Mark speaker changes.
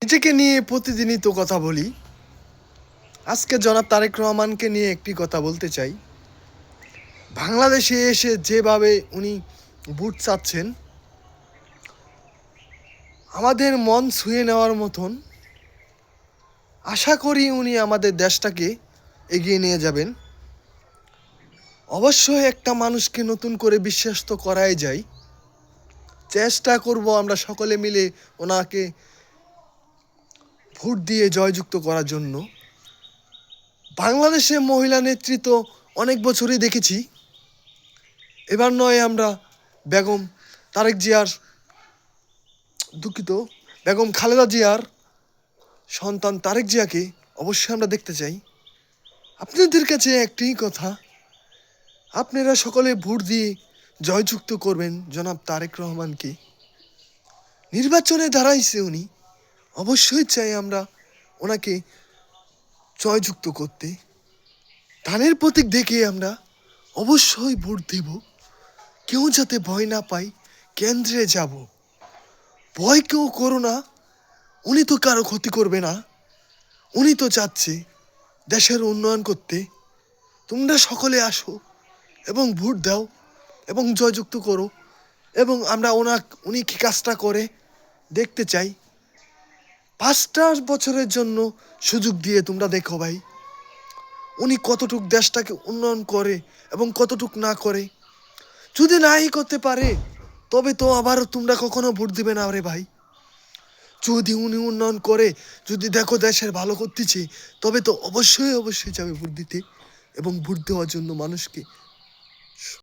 Speaker 1: নিজেকে নিয়ে প্রতিদিনই তো কথা বলি। আজকে জনাব তারেক রহমানকে নিয়ে একটি কথা বলতে চাই। বাংলাদেশে এসে যেভাবে উনি ভোট চাচ্ছেন, আমাদের মন ছুঁয়ে নেওয়ার মতন। আশা করি উনি আমাদের দেশটাকে এগিয়ে নিয়ে যাবেন। অবশ্যই একটা মানুষকে নতুন করে বিশ্বাস তো করাই যায়। চেষ্টা করব আমরা সকলে মিলে ওনাকে ভোট দিয়ে জয়যুক্ত করার জন্য। বাংলাদেশে মহিলা নেতৃত্ব অনেক বছরই দেখেছি। এবার নয় আমরা বেগম তারেক জিয়ার দুঃখিত বেগম খালেদা জিয়ার সন্তান তারেক জিয়াকে অবশ্যই আমরা দেখতে চাই। আপনাদের কাছে একটাই কথা, আপনারা সকলে ভোট দিয়ে জয়যুক্ত করবেন জনাব তারেক রহমানকে। নির্বাচনে দাঁড়াইছে উনি, অবশ্যই চাই আমরা ওনাকে জয়যুক্ত করতে। ধানের প্রতীক দেখে আমরা অবশ্যই ভোট দেব। কেউ যাতে ভয় না পায়, কেন্দ্রে যাব। ভয় কেউ করো না, উনি তো কারো ক্ষতি করবে না। উনি তো চাচ্ছে দেশের উন্নয়ন করতে। তোমরা সকলে আসো এবং ভোট দাও এবং জয়যুক্ত করো, এবং আমরা উনি কি কাজটা করে দেখতে চাই। 5টা বছরের জন্য সুযোগ দিয়ে তোমরা দেখো ভাই, উনি কতটুক দেশটাকে উন্নয়ন করে এবং কতটুক না করে। যদি নাই করতে পারে তবে তো আবারও তোমরা কখনো ভোট দিবে না রে ভাই। যদি উনি উন্নয়ন করে, যদি দেখো দেশের ভালো করতেছে, তবে তো অবশ্যই অবশ্যই যাবে ভোট দিতে এবং ভোট দেওয়ার জন্য মানুষকে